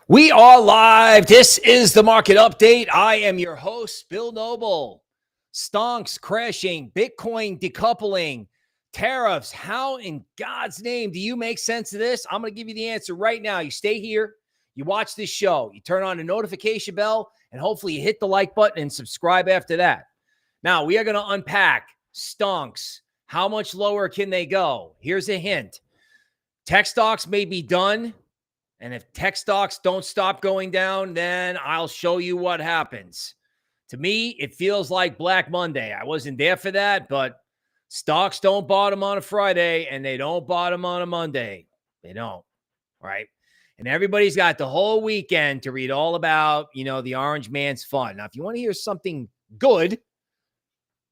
We are live. This is the market update. I am your host, Bill Noble. Stonks crashing, Bitcoin decoupling, tariffs. How in God's name do you make sense of this? I'm going to give you the answer right now. You stay here, you watch this show, you turn on the notification bell, and hopefully you hit the like button and subscribe after that. Now, we are going to unpack stonks. How much lower can they go? Here's a hint. Tech stocks may be done. And if tech stocks don't stop going down, then I'll show you what happens. To me, it feels like Black Monday. I wasn't there for that, but stocks don't bottom on a Friday and they don't bottom on a Monday. They don't, right? And everybody's got the whole weekend to read all about, the Orange Man's fun. Now, if you want to hear something good,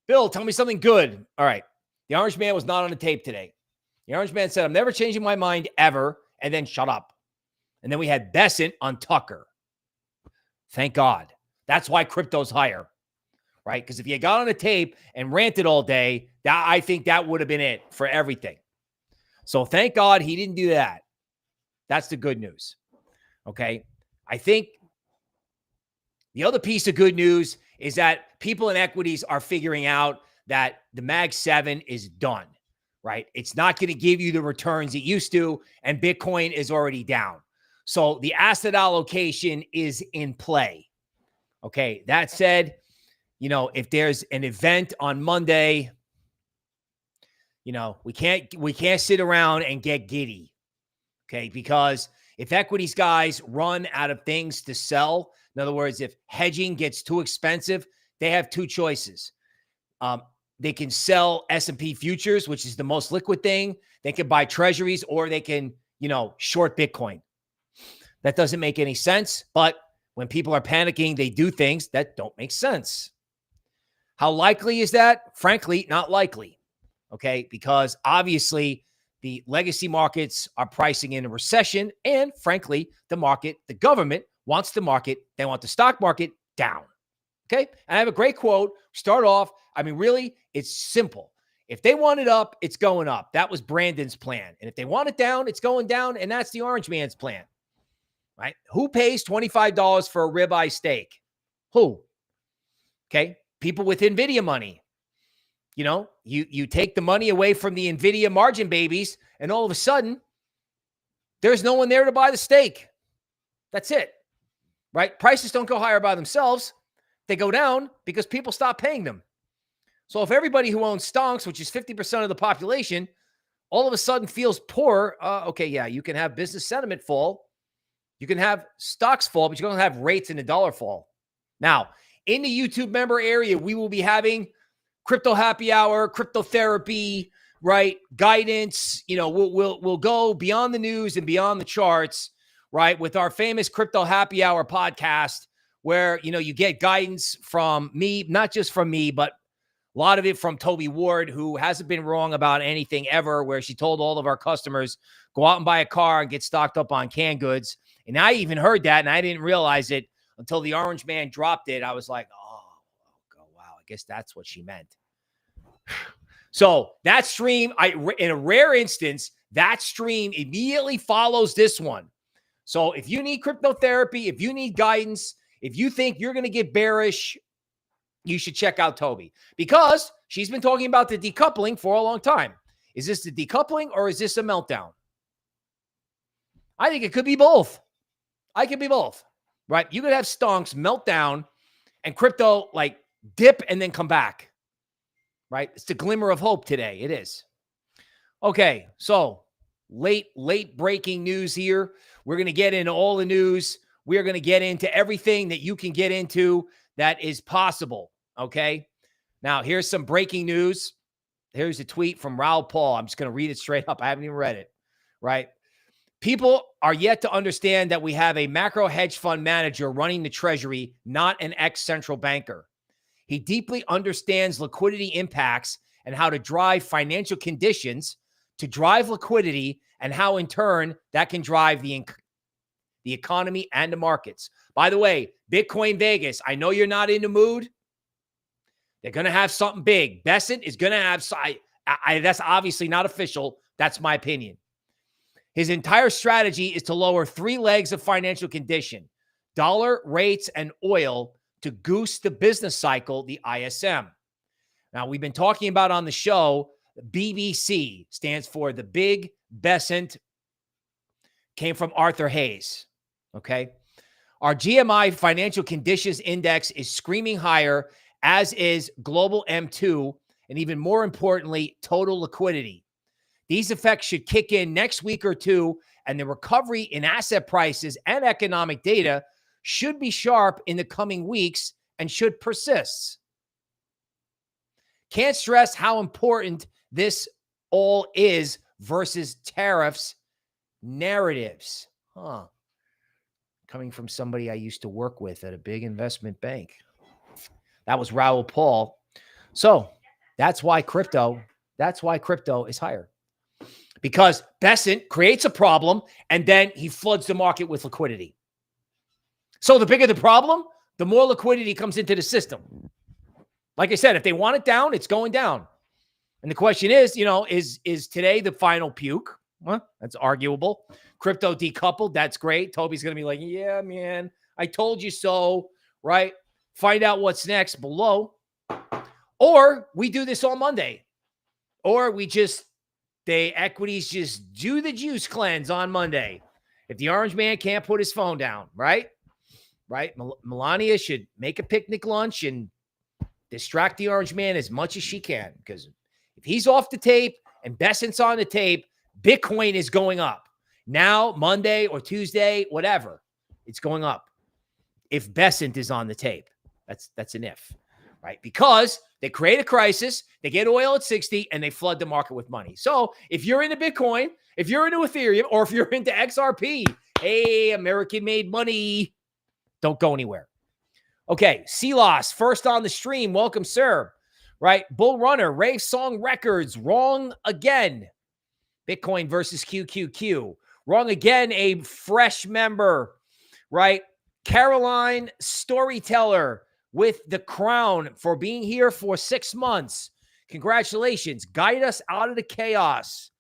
Bill, tell me something good. All right. The Orange Man was not on the tape today. The Orange Man said, I'm never changing my mind ever, and then shut up. And then we had Bessent on Tucker. Thank God. That's why crypto's higher, right? Because if you got on a tape and ranted all day, I think that would have been it for everything. So thank God he didn't do that. That's the good news, okay? I think the other piece of good news is that people in equities are figuring out that the Mag 7 is done, right? It's not going to give you the returns it used to, and Bitcoin is already down. So the asset allocation is in play. Okay. That said, if there's an event on Monday, we can't sit around and get giddy. Okay. Because if equities guys run out of things to sell, in other words, if hedging gets too expensive, they have two choices. They can sell S&P futures, which is the most liquid thing. They can buy treasuries, or they can, short Bitcoin. That doesn't make any sense, but when people are panicking, they do things that don't make sense. How likely is that? Frankly, not likely, okay? Because obviously the legacy markets are pricing in a recession, and frankly, the government wants the market, they want the stock market down, okay? And I have a great quote. Start off, really, it's simple. If they want it up, it's going up. That was Brandon's plan. And if they want it down, it's going down, and that's the Orange Man's plan. Right? Who pays $25 for a ribeye steak? Who? Okay. People with NVIDIA money. You take the money away from the NVIDIA margin babies, and all of a sudden, there's no one there to buy the steak. That's it. Right? Prices don't go higher by themselves. They go down because people stop paying them. So if everybody who owns stonks, which is 50% of the population, all of a sudden feels poor, you can have business sentiment fall. You can have stocks fall, but you don't have rates in the dollar fall. Now, in the YouTube member area, we will be having crypto happy hour, crypto therapy, right? Guidance. We'll go beyond the news and beyond the charts, right? With our famous crypto happy hour podcast, where you get guidance from me, not just from me, but a lot of it from Toby Ward, who hasn't been wrong about anything ever, where she told all of our customers, go out and buy a car and get stocked up on canned goods. And I even heard that, and I didn't realize it until the Orange Man dropped it. I was like, oh, wow, I guess that's what she meant. So that stream, in a rare instance, that stream immediately follows this one. So if you need crypto therapy, if you need guidance, if you think you're going to get bearish, you should check out Toby, because she's been talking about the decoupling for a long time. Is this the decoupling, or is this a meltdown? I think it could be both. I could be both, right? You could have stonks melt down and crypto dip and then come back, right? It's the glimmer of hope today. It is. Okay, so late breaking news here. We're going to get into all the news. We are going to get into everything that you can get into that is possible, okay? Now, here's some breaking news. Here's a tweet from Raoul Paul. I'm just going to read it straight up. I haven't even read it, right? People are yet to understand that we have a macro hedge fund manager running the Treasury, not an ex-central banker. He deeply understands liquidity impacts and how to drive financial conditions to drive liquidity, and how in turn that can drive the economy and the markets. By the way, Bitcoin Vegas, I know you're not in the mood. They're going to have something big. Bessent is going to have, that's obviously not official. That's my opinion. His entire strategy is to lower three legs of financial condition: dollar, rates, and oil, to goose the business cycle, the ISM. Now, we've been talking about on the show, BBC stands for the Big Bessent, came from Arthur Hayes. Okay. Our GMI Financial Conditions Index is screaming higher, as is global M2, and even more importantly, total liquidity. These effects should kick in next week or two, and the recovery in asset prices and economic data should be sharp in the coming weeks and should persist. Can't stress how important this all is versus tariffs narratives. Coming from somebody I used to work with at a big investment bank. That was Raoul Paul. So that's why crypto is higher. Because Bessent creates a problem and then he floods the market with liquidity. So the bigger the problem, the more liquidity comes into the system. Like I said, if they want it down, it's going down. And the question is, is today the final puke? Well, that's arguable. Crypto decoupled, that's great. Toby's going to be like, yeah, man, I told you so, right? Find out what's next below. Or we do this on Monday. Or the equities just do the juice cleanse on Monday. If the orange man can't put his phone down, right? Melania should make a picnic lunch and distract the orange man as much as she can. Because if he's off the tape and Bessent's on the tape, Bitcoin is going up. Now, Monday or Tuesday, whatever, it's going up. If Bessent is on the tape, that's an if, right? Because they create a crisis, they get oil at 60, and they flood the market with money. So if you're into Bitcoin, if you're into Ethereum, or if you're into XRP, hey, American-made money, don't go anywhere. Okay, Silas, first on the stream. Welcome, sir. Right, Bull Runner, Rave Song Records, wrong again. Bitcoin versus QQQ. Wrong again, a fresh member, right? Caroline Storyteller with the crown for being here for 6 months. Congratulations. Guide us out of the chaos.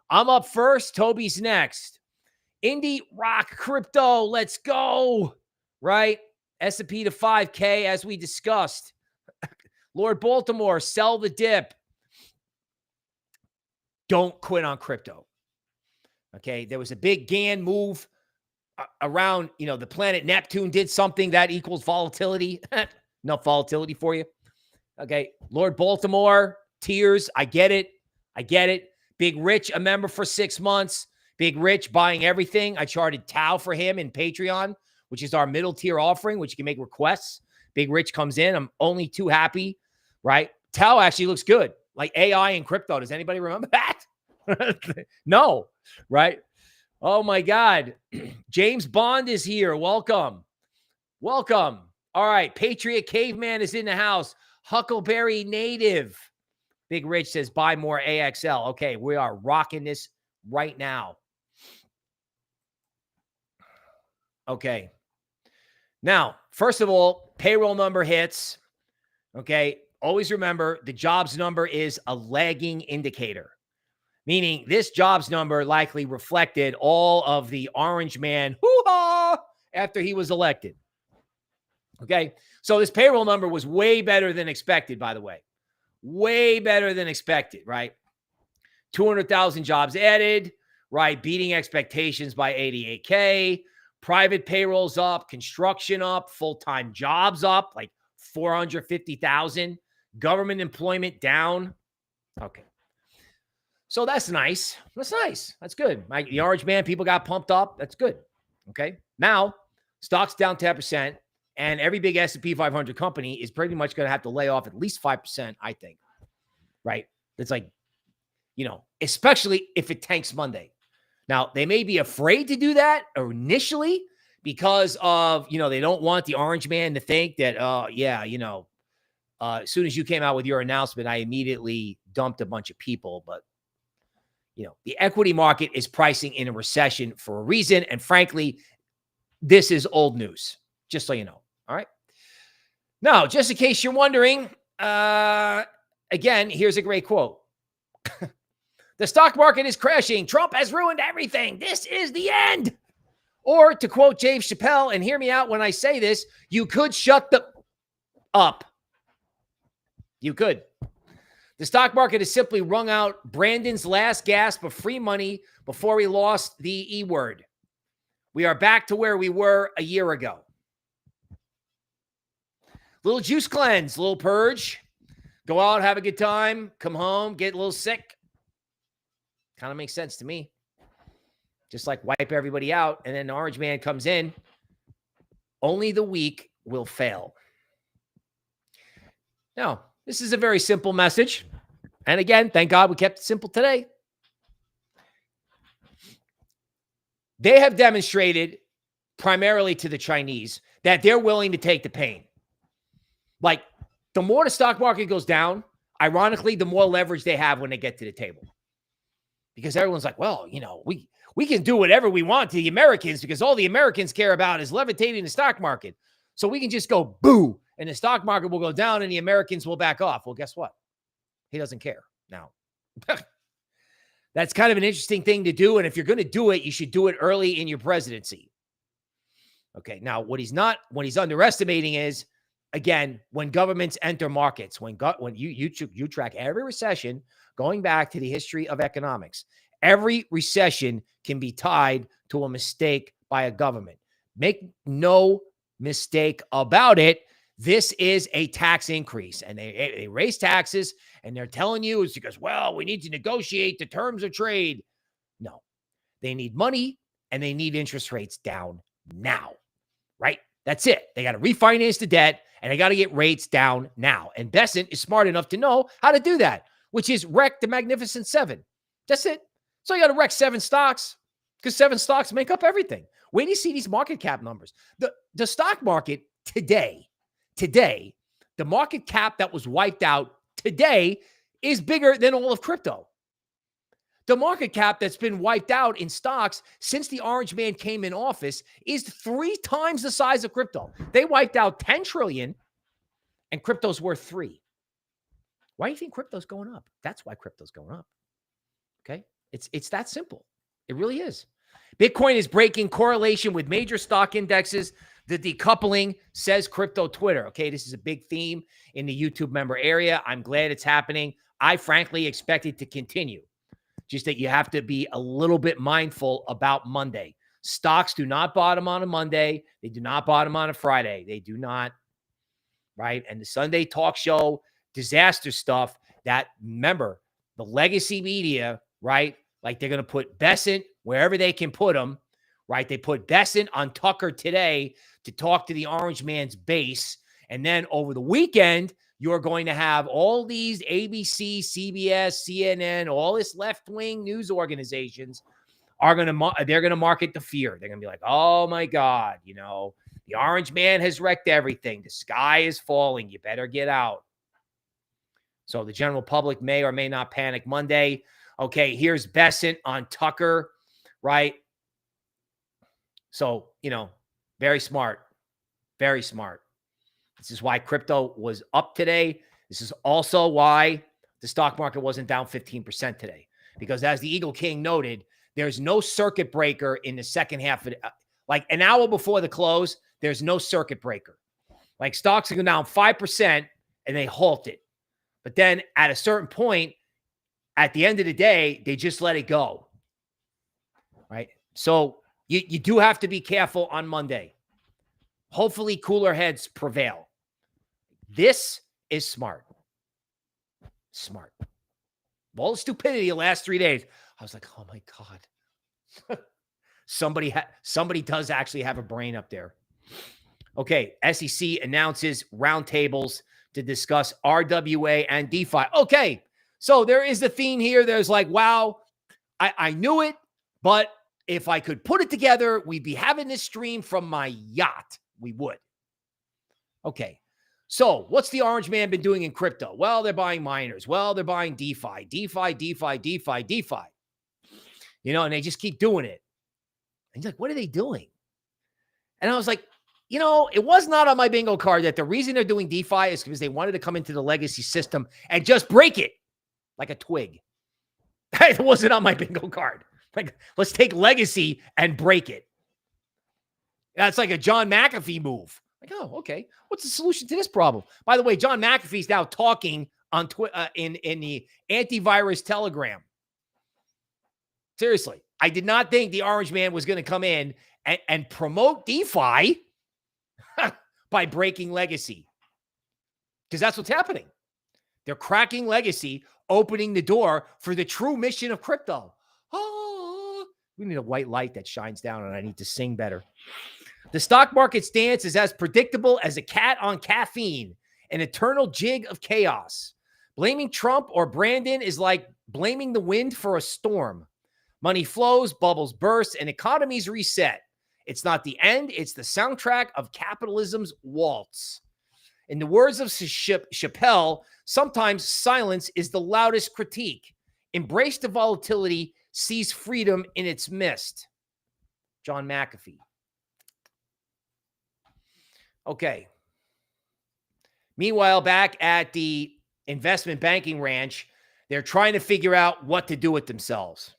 I'm up first. Toby's next. Indie Rock Crypto. Let's go. Right? S&P to 5K as we discussed. Lord Baltimore, sell the dip. Don't quit on crypto. Okay, there was a big Gann move around, the planet Neptune did something that equals volatility. Enough volatility for you. Okay, Lord Baltimore, tears. I get it. Big Rich, a member for 6 months. Big Rich buying everything. I charted TAO for him in Patreon, which is our middle tier offering, which you can make requests. Big Rich comes in. I'm only too happy, right? TAO actually looks good. Like AI and crypto. Does anybody remember that? No, right? Oh my God. James Bond is here. Welcome. All right. Patriot Caveman is in the house. Huckleberry Native. Big Rich says buy more AXL. Okay, we are rocking this right now. Okay. Now, first of all, payroll number hits. Okay. Always remember the jobs number is a lagging indicator, meaning this jobs number likely reflected all of the orange man hoo-ha after he was elected. Okay. So this payroll number was way better than expected, by the way. Way better than expected, right? 200,000 jobs added, right? Beating expectations by 88K. Private payrolls up, construction up, full-time jobs up, like 450,000. Government employment down. Okay. So that's nice. That's good. The orange man, people got pumped up. That's good. Okay. Now, stocks down 10%, and every big S&P 500 company is pretty much going to have to lay off at least 5%, I think. Right? It's like, especially if it tanks Monday. Now, they may be afraid to do that initially because of, they don't want the orange man to think that, as soon as you came out with your announcement, I immediately dumped a bunch of people. But, the equity market is pricing in a recession for a reason. And frankly, this is old news, just so you know. All right. Now, just in case you're wondering, again, here's a great quote. The stock market is crashing. Trump has ruined everything. This is the end. Or to quote Dave Chappelle, and hear me out when I say this, you could shut the up. You could. The stock market has simply wrung out Brandon's last gasp of free money before he lost the E word. We are back to where we were a year ago. Little juice cleanse, little purge. Go out, have a good time, come home, get a little sick. Kind of makes sense to me. Just like wipe everybody out, and then the orange man comes in. Only the weak will fail. Now, this is a very simple message. And again, thank God we kept it simple today. They have demonstrated, primarily to the Chinese, that they're willing to take the pain. Like, the more the stock market goes down, ironically, the more leverage they have when they get to the table. Because everyone's like, well, you know, we can do whatever we want to the Americans because all the Americans care about is levitating the stock market. So we can just go boo, and the stock market will go down and the Americans will back off. Well, guess what? He doesn't care now. That's kind of an interesting thing to do. And if you're going to do it, you should do it early in your presidency. Okay. Now, what he's underestimating is, again, when governments enter markets, when you track every recession going back to the history of economics, every recession can be tied to a mistake by a government. Make no mistake about it. This is a tax increase, and they raise taxes, and they're telling you it's because, well, we need to negotiate the terms of trade. No, they need money, and they need interest rates down now, right? That's it. They got to refinance the debt, and they got to get rates down now. And Bessent is smart enough to know how to do that, which is wreck the Magnificent Seven. That's it. So you got to wreck 7 stocks because 7 stocks make up everything. Wait till you see these market cap numbers. The stock market today, the market cap that was wiped out today is bigger than all of crypto. The market cap that's been wiped out in stocks since the orange man came in office is 3 times the size of crypto. They wiped out 10 trillion and crypto's worth 3. Why do you think crypto's going up? That's why crypto's going up. Okay? It's that simple. It really is. Bitcoin is breaking correlation with major stock indexes. The decoupling, says crypto Twitter. Okay, this is a big theme in the YouTube member area. I'm glad it's happening. I frankly expect it to continue. Just that you have to be a little bit mindful about Monday. Stocks do not bottom on a Monday. They do not bottom on a Friday. They do not, right? And the Sunday talk show disaster stuff, that, remember, the legacy media, right? Like they're going to put Bessent wherever they can put them, right? They put Bessent on Tucker today to talk to the orange man's base. And then over the weekend, you're going to have all these ABC, CBS, CNN, all this left-wing news organizations they're going to market the fear. They're going to be like, oh my God, you know, the orange man has wrecked everything. The sky is falling. You better get out. So the general public may or may not panic Monday. Okay, here's Bessent on Tucker, right? So, you know, very smart. Very smart. This is why crypto was up today. This is also why the stock market wasn't down 15% today. Because as the Eagle King noted, there's no circuit breaker in the second half of like an hour before the close, there's no circuit breaker. Like stocks go down 5% and they halt it. But then at a certain point, at the end of the day, they just let it go. Right? So you do have to be careful on Monday. Hopefully cooler heads prevail. This is smart. Smart. All the stupidity the last 3 days, I was like, oh my God. Somebody does actually have a brain up there. Okay, SEC announces roundtables to discuss RWA and DeFi. Okay, so there is a theme here. There's like, wow, I knew it, but if I could put it together, we'd be having this stream from my yacht. We would. Okay. So what's the orange man been doing in crypto? Well, they're buying miners. Well, they're buying DeFi. You know, and they just keep doing it. And you're like, what are they doing? And I was like, you know, it was not on my bingo card that the reason they're doing DeFi is because they wanted to come into the legacy system and just break it like a twig. It wasn't on my bingo card. Like, let's take legacy and break it. That's like a John McAfee move. Like, oh, okay. What's the solution to this problem? By the way, John McAfee's now talking on in the antivirus Telegram. Seriously, I did not think the Orange Man was going to come in and promote DeFi by breaking legacy, because that's what's happening. They're cracking legacy, opening the door for the true mission of crypto. Oh, we need a white light that shines down, and I need to sing better. The stock market stance is as predictable as a cat on caffeine, an eternal jig of chaos. Blaming Trump or Brandon is like blaming the wind for a storm. Money flows, bubbles burst, and economies reset. It's not the end, it's the soundtrack of capitalism's waltz. In the words of Chappelle, sometimes silence is the loudest critique. Embrace the volatility, seize freedom in its midst. John McAfee. Okay. Meanwhile, back at the investment banking ranch, they're trying to figure out what to do with themselves.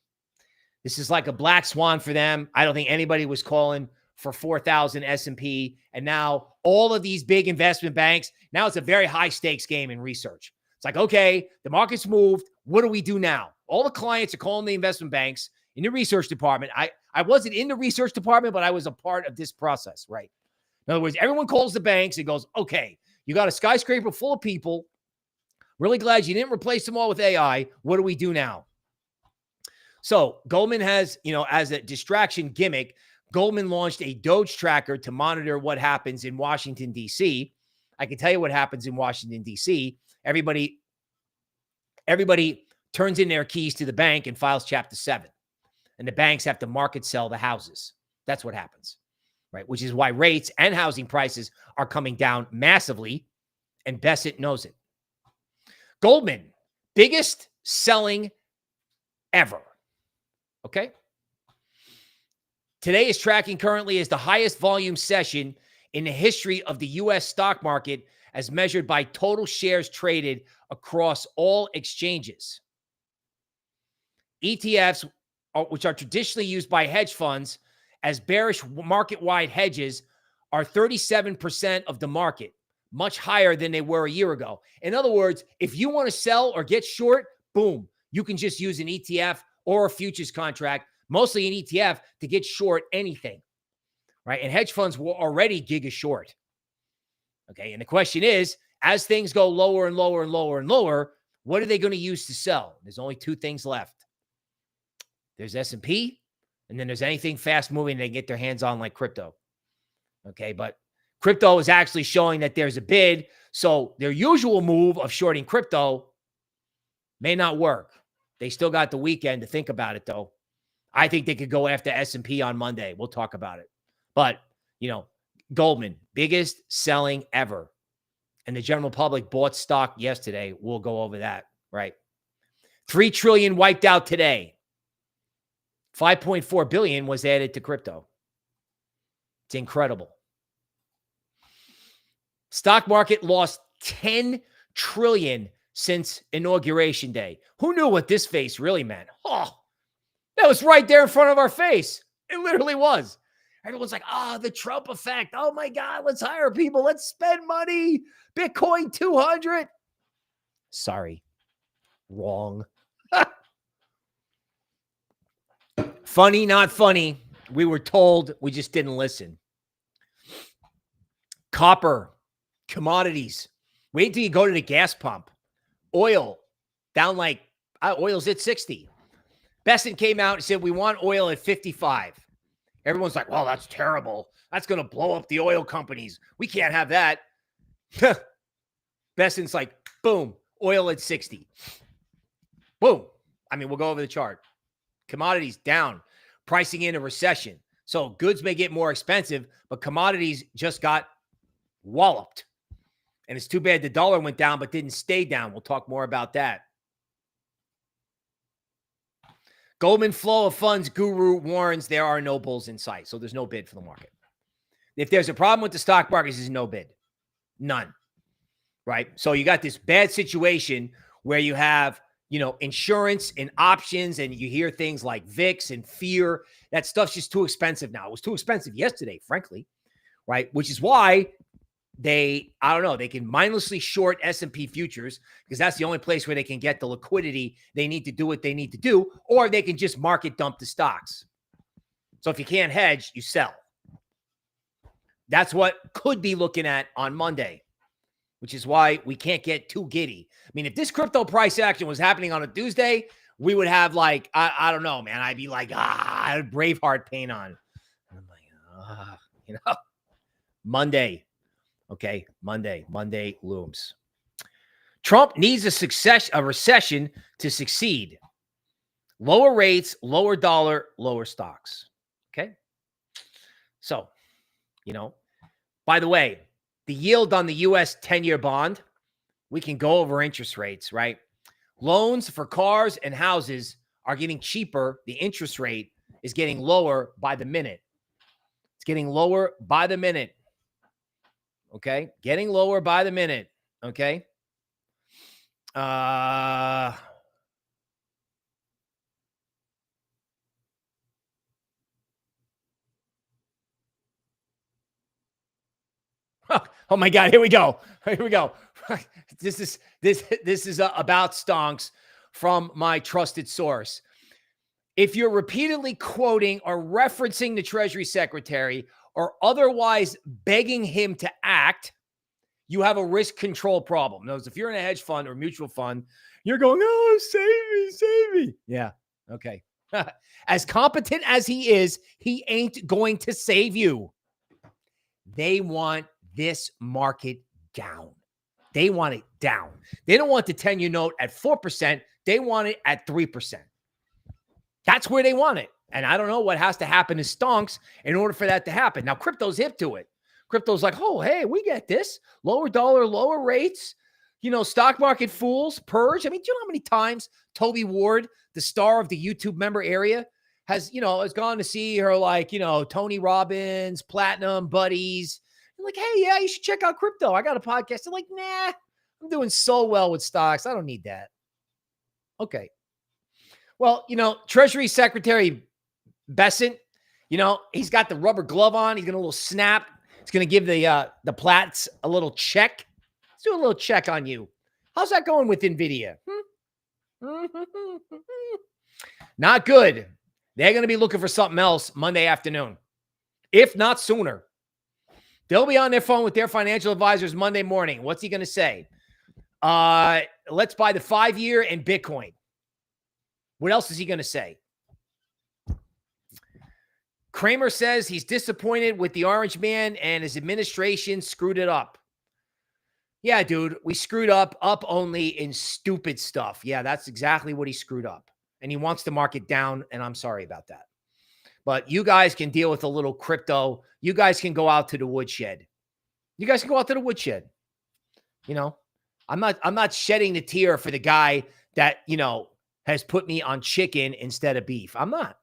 This is like a black swan for them. I don't think anybody was calling for 4,000 S&P. And now all of these big investment banks, now it's a very high stakes game in research. It's like, okay, the market's moved. What do we do now? All the clients are calling the investment banks in the research department. I wasn't in the research department, but I was a part of this process, right? In other words, everyone calls the banks and goes, okay, you got a skyscraper full of people. Really glad you didn't replace them all with AI. What do we do now? So Goldman has, as a distraction gimmick, Goldman launched a DOGE tracker to monitor what happens in Washington, D.C. I can tell you what happens in Washington, D.C. Everybody turns in their keys to the bank and files Chapter 7. And the banks have to market sell the houses. That's what happens, right? Which is why rates and housing prices are coming down massively, and Bessent knows it. Goldman, biggest selling ever. Okay? Today is tracking currently as the highest volume session in the history of the U.S. stock market as measured by total shares traded across all exchanges. ETFs, which are traditionally used by hedge funds as bearish market-wide hedges, are 37% of the market, much higher than they were a year ago. In other words, if you want to sell or get short, boom, you can just use an ETF or a futures contract, mostly an ETF, to get short anything, right? And hedge funds were already giga short. Okay, and the question is, as things go lower and lower and lower and lower, what are they going to use to sell? There's only two things left. There's S&P, and then there's anything fast-moving they can get their hands on, like crypto. Okay, but crypto is actually showing that there's a bid, so their usual move of shorting crypto may not work. They still got the weekend to think about it, though. I think they could go after S&P on Monday. We'll talk about it. But, Goldman, biggest selling ever. And the general public bought stock yesterday. We'll go over that, right? $3 trillion wiped out today. $5.4 billion was added to crypto. It's incredible. Stock market lost $10 trillion since inauguration day. Who knew what this face really meant? Oh, that was right there in front of our face. It literally was. Everyone's like, the Trump effect. Oh my God, let's hire people. Let's spend money. Bitcoin 200. Sorry. Wrong. Funny, not funny. We were told, we just didn't listen. Copper, commodities. Wait till you go to the gas pump. Oil, down like, oil's at 60. Bessent came out and said, we want oil at 55. Everyone's like, well, that's terrible. That's going to blow up the oil companies. We can't have that. Bessent's like, boom, oil at 60. Boom. We'll go over the chart. Commodities down, pricing in a recession. So goods may get more expensive, but commodities just got walloped. And it's too bad the dollar went down, but didn't stay down. We'll talk more about that. Goldman flow of funds guru warns there are no bulls in sight. So there's no bid for the market. If there's a problem with the stock market, there's no bid. None. Right? So you got this bad situation where you have insurance and options, and you hear things like VIX and fear. That stuff's just too expensive now. It was too expensive yesterday, frankly, right? Which is why they can mindlessly short S&P futures, because that's the only place where they can get the liquidity they need to do what they need to do, or they can just market dump the stocks. So if you can't hedge, you sell. That's what could be looking at on Monday, which is why we can't get too giddy. I mean, if this crypto price action was happening on a Tuesday, we would have like, I don't know, man. I'd be like, I had Braveheart paint on. I'm like, Monday. Okay, Monday looms. Trump needs a recession to succeed. Lower rates, lower dollar, lower stocks. Okay. So, by the way, the yield on the U.S. 10-year bond, we can go over interest rates, right? Loans for cars and houses are getting cheaper. The interest rate is getting lower by the minute. It's getting lower by the minute. Okay? Getting lower by the minute. Okay? Oh my God, here we go. This is about stonks from my trusted source. If you're repeatedly quoting or referencing the Treasury Secretary or otherwise begging him to act, you have a risk control problem. In other words, if you're in a hedge fund or mutual fund, you're going, oh, save me. Yeah, okay. As competent as he is, he ain't going to save you. They want this market down. They want it down. They don't want the 10-year note at 4%. They want it at 3%. That's where they want it. And I don't know what has to happen to stonks in order for that to happen. Now, crypto's hip to it. Crypto's like, oh, hey, we get this. Lower dollar, lower rates. Stock market fools, purge. I mean, do you know how many times Toby Ward, the star of the YouTube member area, has gone to see her, like, Tony Robbins, Platinum Buddies. I'm like, hey, yeah, you should check out crypto. I got a podcast. I'm like, nah, I'm doing so well with stocks. I don't need that. Okay. Well, Treasury Secretary Bessent, he's got the rubber glove on. He's going to a little snap. He's going to give the Platts a little check. Let's do a little check on you. How's that going with NVIDIA? Not good. They're going to be looking for something else Monday afternoon, if not sooner. They'll be on their phone with their financial advisors Monday morning. What's he going to say? Let's buy the 5-year and Bitcoin. What else is he going to say? Cramer says he's disappointed with the Orange Man and his administration screwed it up. Yeah, dude, we screwed up only in stupid stuff. Yeah, that's exactly what he screwed up. And he wants to mark it down, and I'm sorry about that. But you guys can deal with a little crypto. You guys can go out to the woodshed. I'm not shedding the tear for the guy that, has put me on chicken instead of beef. I'm not.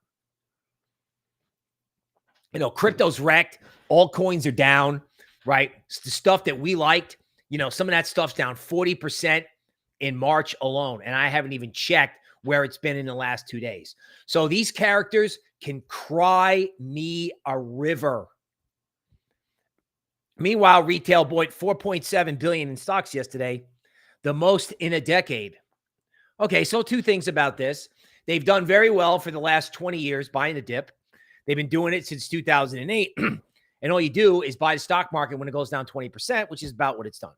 Crypto's wrecked. All coins are down, right? It's the stuff that we liked, some of that stuff's down 40% in March alone. And I haven't even checked where it's been in the last 2 days. So these characters can cry me a river. Meanwhile, retail bought $4.7 billion in stocks yesterday, the most in a decade. Okay, so two things about this. They've done very well for the last 20 years buying the dip. They've been doing it since 2008. And all you do is buy the stock market when it goes down 20%, which is about what it's done.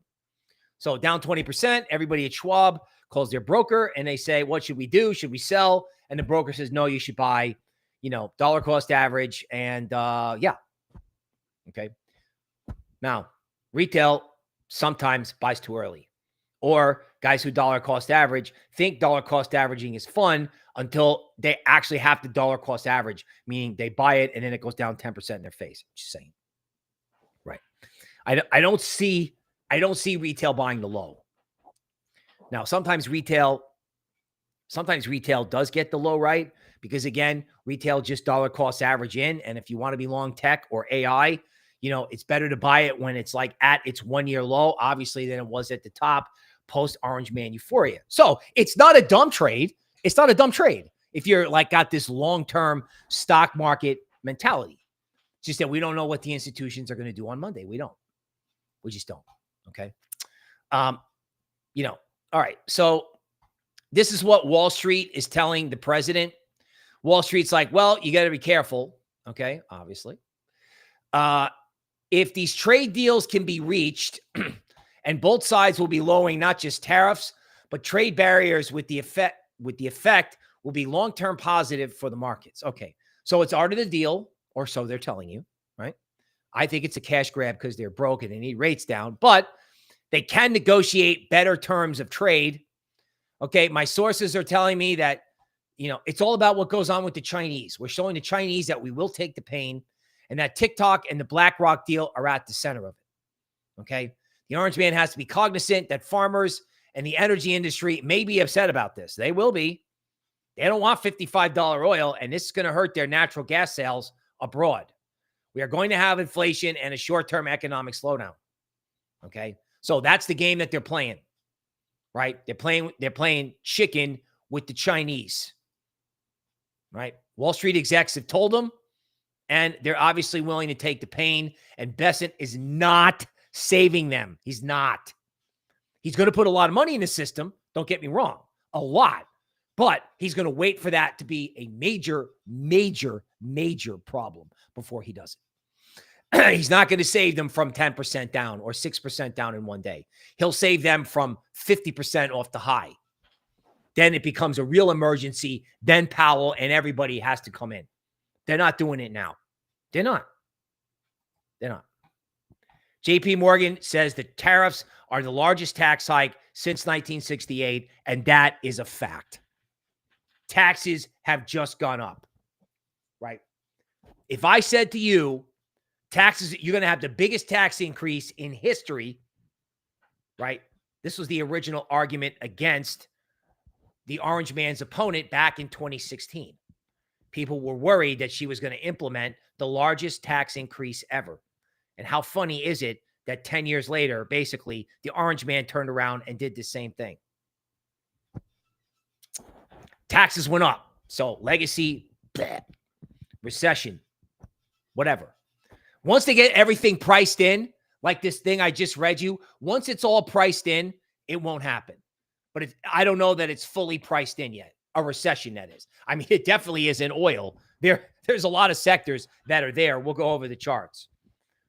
So down 20%, everybody at Schwab calls their broker and they say, what should we do? Should we sell? And the broker says, no, you should buy, dollar cost average. And yeah. Okay. Now, retail sometimes buys too early. Or guys who dollar cost average think dollar cost averaging is fun until they actually have to dollar cost average, meaning they buy it and then it goes down 10% in their face. Just saying. Right. I don't see retail buying the low. Now, sometimes retail does get the low right because, again, retail just dollar cost average in. And if you want to be long tech or AI, it's better to buy it when it's like at its 1-year low, obviously, than it was at the top. post-Orange Man euphoria. So it's not a dumb trade. It's not a dumb trade if you're like got this long-term stock market mentality. It's just that we don't know what the institutions are going to do on Monday. We don't. We just don't. Okay. You know, all right. So this is what Wall Street is telling the president. Wall Street's like, well, you got to be careful. Okay. Obviously. If these trade deals can be reached and both sides will be lowering not just tariffs, but trade barriers with the effect will be long-term positive for the markets. Okay. So it's art of the deal, or so they're telling you, right? I think it's a cash grab because they're broke and they need rates down, but they can negotiate better terms of trade. Okay. My sources are telling me that, you know, it's all about what goes on with the Chinese. We're showing the Chinese that we will take the pain, and that TikTok and the BlackRock deal are at the center of it. Okay. The Orange Man has to be cognizant that farmers and the energy industry may be upset about this. They will be. They don't want $55 oil, and this is going to hurt their natural gas sales abroad. We are going to have inflation and a short-term economic slowdown. Okay. So that's the game that they're playing, right? They're playing chicken with the Chinese, right? Wall Street execs have told them, and they're obviously willing to take the pain, and Bessent is not saving them. He's not. He's going to put a lot of money in the system. Don't get me wrong, a lot, but he's going to wait for that to be a major, major, major problem before he does it. He's not going to save them from 10% down or 6% down in one day. He'll save them from 50% off the high. Then it becomes a real emergency. Then Powell and everybody has to come in. They're not doing it now. They're not. They're not. JPMorgan says the tariffs are the largest tax hike since 1968, and that is a fact. Taxes have just gone up, right? If I said to you, taxes, you're going to have the biggest tax increase in history, right? This was the original argument against the Orange Man's opponent back in 2016. People were worried that she was going to implement the largest tax increase ever. And how funny is it that 10 years later, basically, the Orange Man turned around and did the same thing? Taxes went up. So legacy, bleh, recession, whatever. Once they get everything priced in, like this thing I just read you, once it's all priced in, it won't happen. But I don't know that it's fully priced in yet. A recession, that is. I mean, it definitely is in oil. There's a lot of sectors that are there. We'll go over the charts.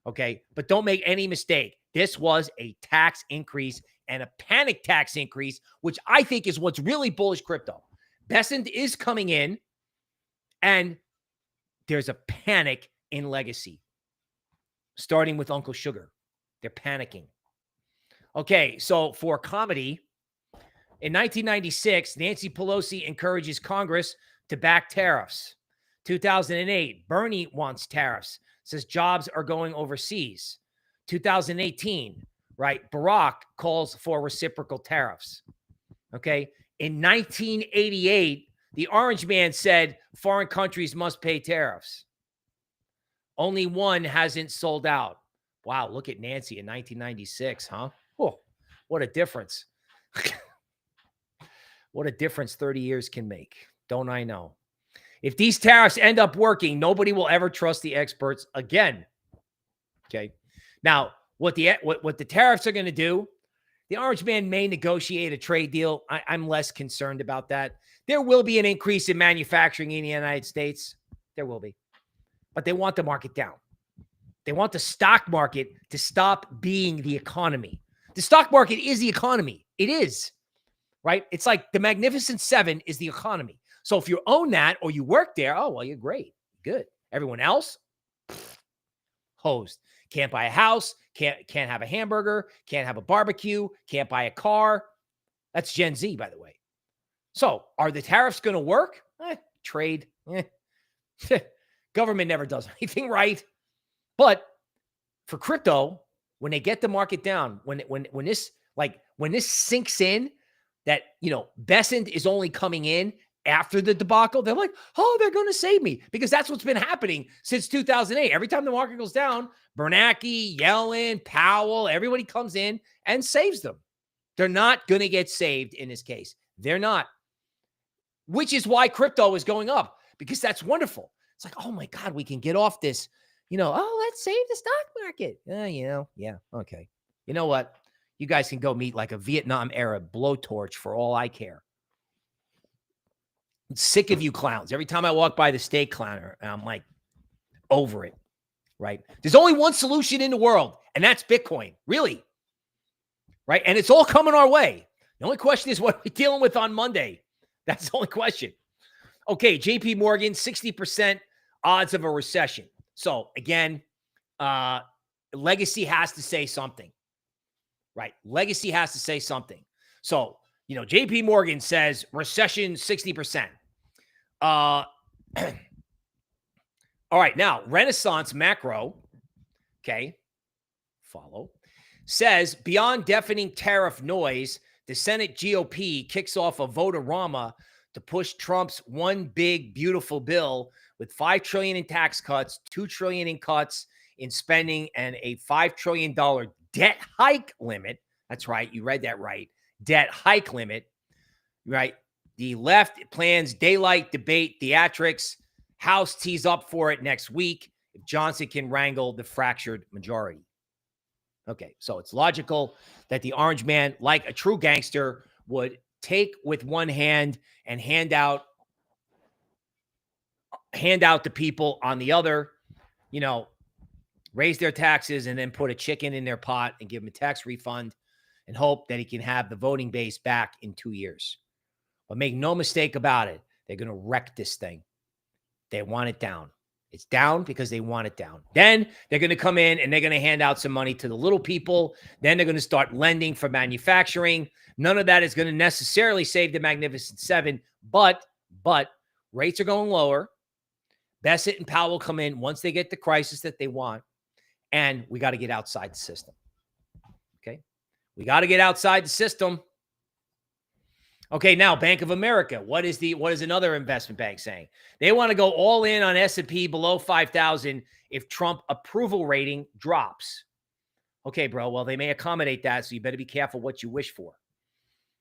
Okay. But don't make any mistake. This was a tax increase and a panic tax increase, which I think is what's really bullish crypto. Bessent is coming in, and there's a panic in legacy, starting with Uncle Sugar. They're panicking. Okay. So for comedy, in 1996, Nancy Pelosi encourages Congress to back tariffs. 2008, Bernie wants tariffs, says jobs are going overseas. 2018, right, Barack calls for reciprocal tariffs. Okay. In 1988, the Orange Man said foreign countries must pay tariffs. Only one hasn't sold out. Wow, look at Nancy in 1996, huh? Oh, what a difference. What a difference 30 years can make. Don't I know? If these tariffs end up working, nobody will ever trust the experts again. Okay. Now, what the tariffs are going to do, the Orange Man may negotiate a trade deal. I'm less concerned about that. There will be an increase in manufacturing in the United States. There will be. But they want the market down. They want the stock market to stop being the economy. The stock market is the economy. It is. Right? It's like the Magnificent Seven is the economy. So if you own that or you work there, oh, well, you're great. Good. Everyone else, hosed. Can't buy a house, can't have a hamburger, can't have a barbecue, can't buy a car. That's Gen Z, by the way. So are the tariffs going to work? Trade. Government never does anything right. But for crypto, when they get the market down, when this sinks in, that, you know, Bessent is only coming in after the debacle, they're like, oh, they're going to save me, because that's what's been happening since 2008. Every time the market goes down, Bernanke, Yellen, Powell, everybody comes in and saves them. They're not going to get saved in this case. They're not. Which is why crypto is going up, because that's wonderful. It's like, oh my God, we can get off this, let's save the stock market. Yeah, okay. You know what? You guys can go meet like a Vietnam era blowtorch for all I care. I'm sick of you clowns. Every time I walk by the steak clowner, I'm like, over it, right? There's only one solution in the world, and that's Bitcoin, really, right? And it's all coming our way. The only question is what are we dealing with on Monday? That's the only question. Okay, JPMorgan, 60% odds of a recession. So again, Legacy has to say something, right? Legacy has to say something. So, JPMorgan says recession 60%. All right, now Renaissance Macro, okay, follow, says beyond deafening tariff noise, the Senate GOP kicks off a vote-a-rama to push Trump's one big, beautiful bill with $5 trillion in tax cuts, $2 trillion in cuts in spending, and a $5 trillion debt hike limit. That's right. You read that right. Debt hike limit, right? The left plans daylight debate theatrics. House tees up for it next week if Johnson can wrangle the fractured majority. Okay, so it's logical that the orange man, like a true gangster, would take with one hand and hand out to people on the other, raise their taxes and then put a chicken in their pot and give them a tax refund and hope that he can have the voting base back in 2 years. But make no mistake about it, they're going to wreck this thing. They want it down. It's down because they want it down. Then they're going to come in and they're going to hand out some money to the little people. Then they're going to start lending for manufacturing. None of that is going to necessarily save the Magnificent Seven, but rates are going lower. Bessent and Powell come in once they get the crisis that they want, and we got to get outside the system. Okay? We got to get outside the system. Okay, now Bank of America. What is another investment bank saying? They want to go all in on S&P below 5,000 if Trump approval rating drops. Okay, bro. Well, they may accommodate that, so you better be careful what you wish for.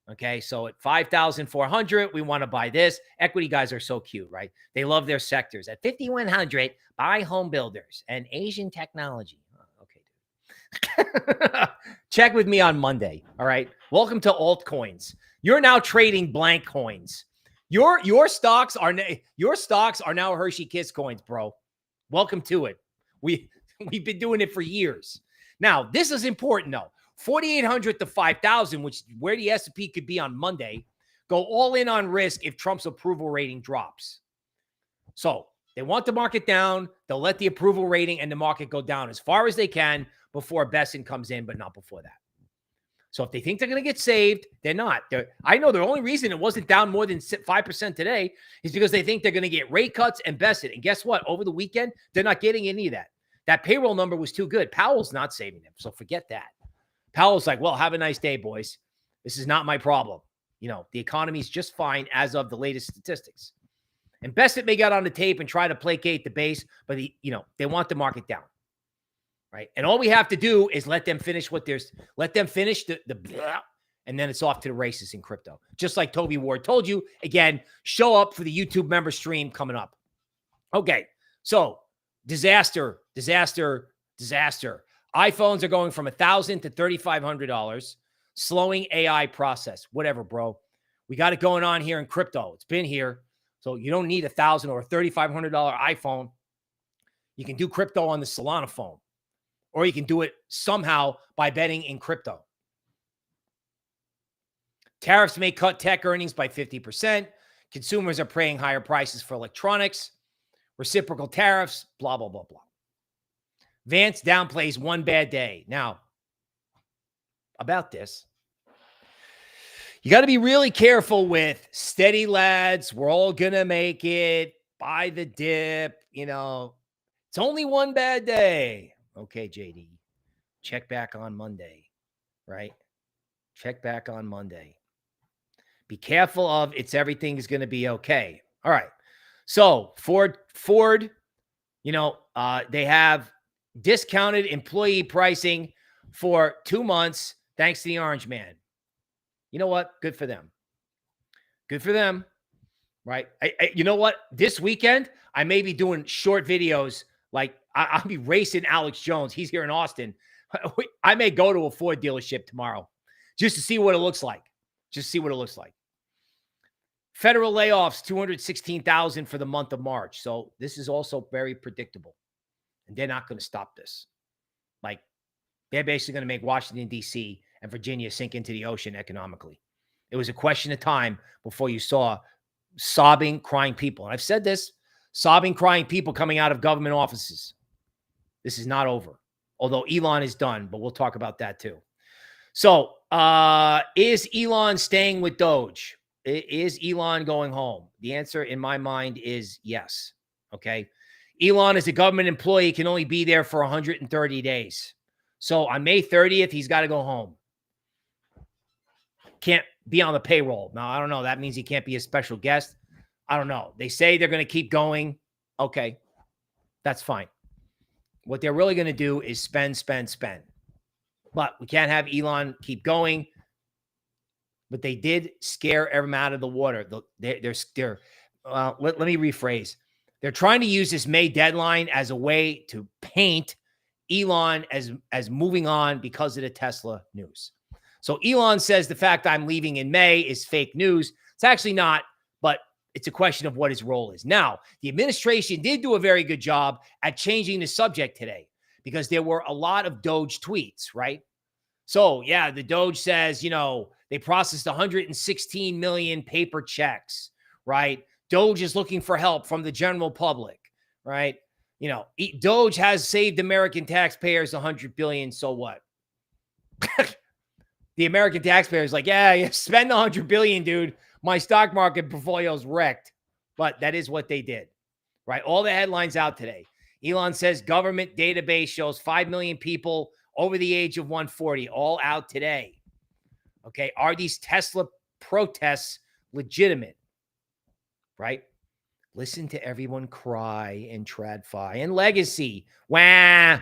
Okay, so at 5,400, we want to buy this. Equity guys are so cute, right? They love their sectors. At 5,100, buy home builders and Asian technology. Oh, okay, dude. Check with me on Monday. All right. Welcome to altcoins. You're now trading blank coins. Your stocks are now Hershey Kiss coins, bro. Welcome to it. We've been doing it for years. Now, this is important though. 4,800 to 5,000, which is where the S&P could be on Monday, go all in on risk if Trump's approval rating drops. So they want the market down. They'll let the approval rating and the market go down as far as they can before Bessent comes in, but not before that. So if they think they're going to get saved, they're not. I know the only reason it wasn't down more than 5% today is because they think they're going to get rate cuts and Bessent. And guess what? Over the weekend, they're not getting any of that. That payroll number was too good. Powell's not saving them, so forget that. Powell's like, well, have a nice day, boys. This is not my problem. The economy's just fine as of the latest statistics. And Bessent may get on the tape and try to placate the base, but they want the market down. Right. And all we have to do is let them finish the and then it's off to the races in crypto. Just like Toby Ward told you, again, show up for the YouTube member stream coming up. Okay. So disaster. iPhones are going from $1,000 to $3,500, slowing AI process, whatever, bro. We got it going on here in crypto. It's been here. So you don't need $1,000 or a $3,500 iPhone. You can do crypto on the Solana phone. Or you can do it somehow by betting in crypto. Tariffs may cut tech earnings by 50%. Consumers are paying higher prices for electronics. Reciprocal tariffs, blah, blah, blah, blah. Vance downplays one bad day. Now, about this, you got to be really careful with steady lads. We're all going to make it. Buy the dip. It's only one bad day. Okay, JD, check back on Monday, right? Check back on Monday. Be careful of everything's going to be okay. All right. So Ford, they have discounted employee pricing for 2 months, thanks to the orange man. You know what? Good for them. Good for them. Right. You know what? This weekend, I may be doing short videos. Like I'll be racing Alex Jones. He's here in Austin. I may go to a Ford dealership tomorrow just to see what it looks like. Just see what it looks like. Federal layoffs, 216,000 for the month of March. So this is also very predictable. And they're not going to stop this. Like, they're basically going to make Washington, D.C. and Virginia sink into the ocean economically. It was a question of time before you saw sobbing, crying people. And I've said this, sobbing, crying people coming out of government offices. This is not over. Although Elon is done, but we'll talk about that too. So, is Elon staying with DOGE? Is Elon going home? The answer in my mind is yes. Okay. Elon, as a government employee, can only be there for 130 days. So on May 30th, he's got to go home. Can't be on the payroll. Now, I don't know. That means he can't be a special guest. I don't know. They say they're going to keep going. Okay. That's fine. What they're really going to do is spend. But we can't have Elon keep going. But they did scare him out of the water. Let me rephrase. They're trying to use this May deadline as a way to paint Elon as moving on because of the Tesla news. So Elon says the fact I'm leaving in May is fake news. It's actually not, but it's a question of what his role is. Now, the administration did do a very good job at changing the subject today because there were a lot of DOGE tweets, right? So, yeah, the DOGE says, they processed 116 million paper checks, right? DOGE is looking for help from the general public, right? DOGE has saved American taxpayers 100 billion. So what? The American taxpayers like, yeah, spend 100 billion, dude. My stock market portfolio's wrecked. But that is what they did, right? All the headlines out today. Elon says government database shows 5 million people over the age of 140, all out today. Okay. Are these Tesla protests legitimate? Right? Listen to everyone cry and TradFi and legacy. Wah,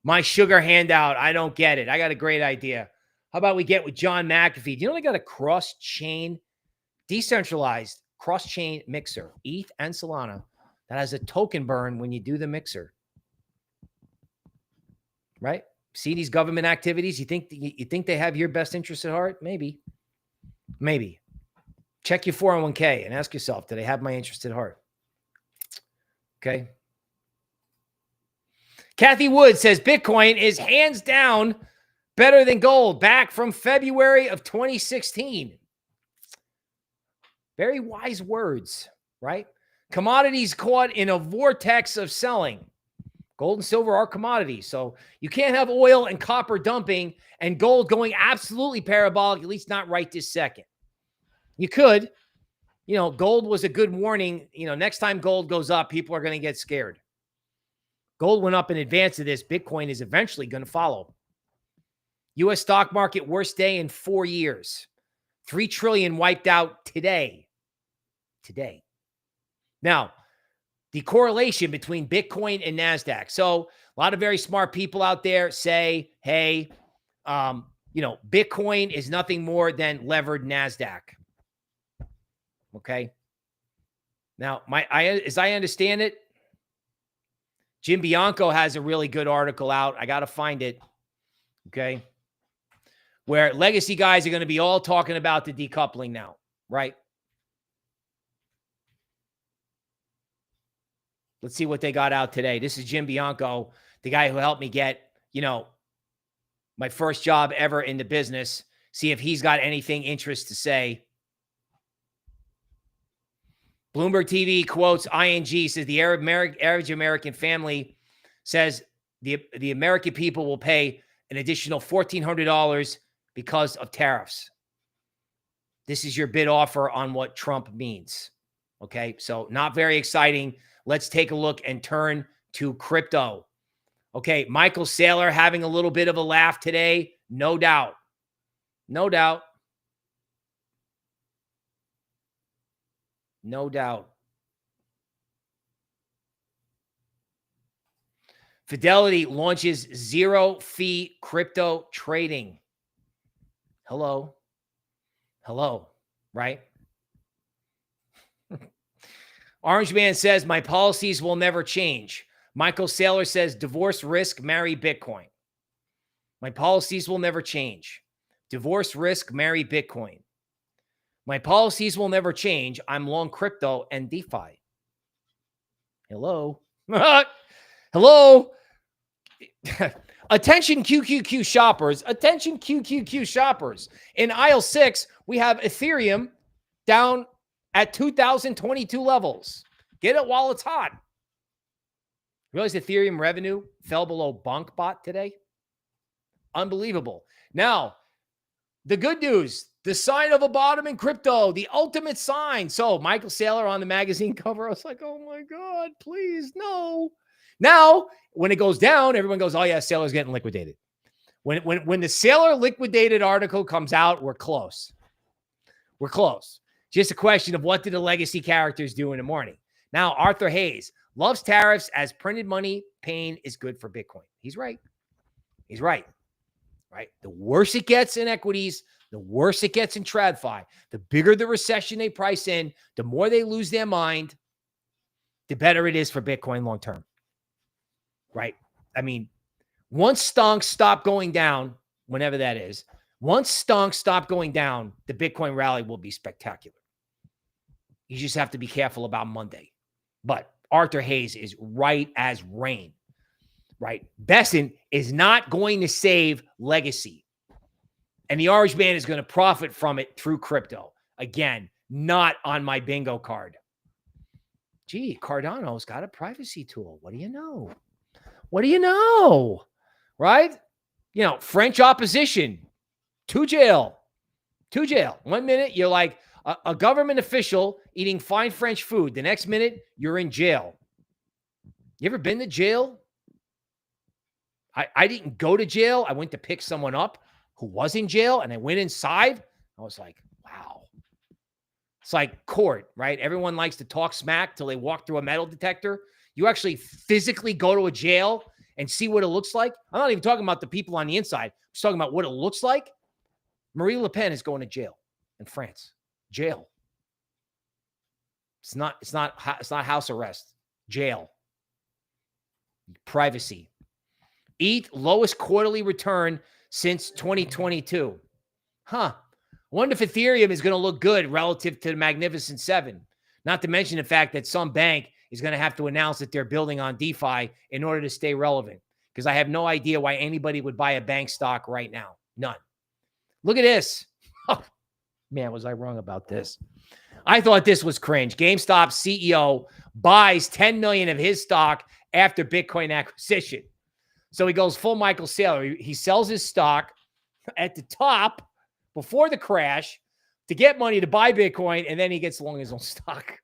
my sugar handout. I don't get it. I got a great idea. How about we get with John McAfee? Do you know they got a cross-chain, decentralized cross-chain mixer, ETH and Solana, that has a token burn when you do the mixer? Right? See these government activities? You think they have your best interest at heart? Maybe. Check your 401k and ask yourself, do they have my interest at heart? Okay. Cathie Wood says Bitcoin is hands down better than gold, back from February of 2016. Very wise words, right? Commodities caught in a vortex of selling. Gold and silver are commodities. So you can't have oil and copper dumping and gold going absolutely parabolic, at least not right this second. You could. Gold was a good warning. Next time gold goes up, people are going to get scared. Gold went up in advance of this. Bitcoin is eventually going to follow. U.S. stock market worst day in 4 years. 3 trillion wiped out today. Now, the correlation between Bitcoin and NASDAQ. So a lot of very smart people out there say, hey, Bitcoin is nothing more than levered NASDAQ. Okay. Now, as I understand it, Jim Bianco has a really good article out. I got to find it. Okay. Where legacy guys are going to be all talking about the decoupling now, right? Let's see what they got out today. This is Jim Bianco, the guy who helped me get, my first job ever in the business. See if he's got anything interesting to say. Bloomberg TV quotes ING, says the average American family says the American people will pay an additional $1,400 because of tariffs. This is your bid offer on what Trump means. Okay, so not very exciting. Let's take a look and turn to crypto. Okay, Michael Saylor having a little bit of a laugh today. No doubt. No doubt. No doubt. Fidelity launches zero-fee crypto trading. Hello. Hello, right? Orange Man says, my policies will never change. Michael Saylor says, divorce risk, marry Bitcoin. My policies will never change. Divorce risk, marry Bitcoin. My policies will never change. I'm long crypto and DeFi. Hello. Hello. Attention QQQ shoppers. Attention QQQ shoppers. In aisle 6, we have Ethereum down at 2022 levels. Get it while it's hot. Realize Ethereum revenue fell below BunkBot today? Unbelievable. Now, the good news, the sign of a bottom in crypto, the ultimate sign. So Michael Saylor on the magazine cover, I was like, oh my God, please, no. Now, when it goes down, everyone goes, oh yeah, Saylor's getting liquidated. When the Saylor liquidated article comes out, we're close. We're close. Just a question of what do the legacy characters do in the morning. Now, Arthur Hayes loves tariffs as printed money. Pain is good for Bitcoin. He's right. He's right. Right? The worse it gets in equities, the worse it gets in TradFi, the bigger the recession they price in, the more they lose their mind, the better it is for Bitcoin long term. Right? I mean, once stonks stop going down, whenever that is, once stonks stop going down, the Bitcoin rally will be spectacular. You just have to be careful about Monday. But Arthur Hayes is right as rain. Right? Bessent is not going to save legacy. And the Orange Man is going to profit from it through crypto. Again, not on my bingo card. Gee, Cardano's got a privacy tool. What do you know? What do you know? Right? You know, French opposition. To jail. To jail. 1 minute, you're like a government official eating fine French food. The next minute, you're in jail. You ever been to jail? I didn't go to jail. I went to pick someone up who was in jail, and I went inside. I was like, wow. It's like court, right? Everyone likes to talk smack till they walk through a metal detector. You actually physically go to a jail and see what it looks like. I'm not even talking about the people on the inside. I'm just talking about what it looks like. Marie Le Pen is going to jail in France. Jail. It's not house arrest. Jail. Privacy. ETH lowest quarterly return since 2022. Huh. Wonder if Ethereum is going to look good relative to the Magnificent Seven. Not to mention the fact that some bank is going to have to announce that they're building on DeFi in order to stay relevant. Because I have no idea why anybody would buy a bank stock right now. None. Look at this. Oh, man, was I wrong about this? I thought this was cringe. GameStop CEO buys 10 million of his stock after Bitcoin acquisition. So he goes full Michael Saylor. He sells his stock at the top before the crash to get money to buy Bitcoin, and then he gets long his own stock,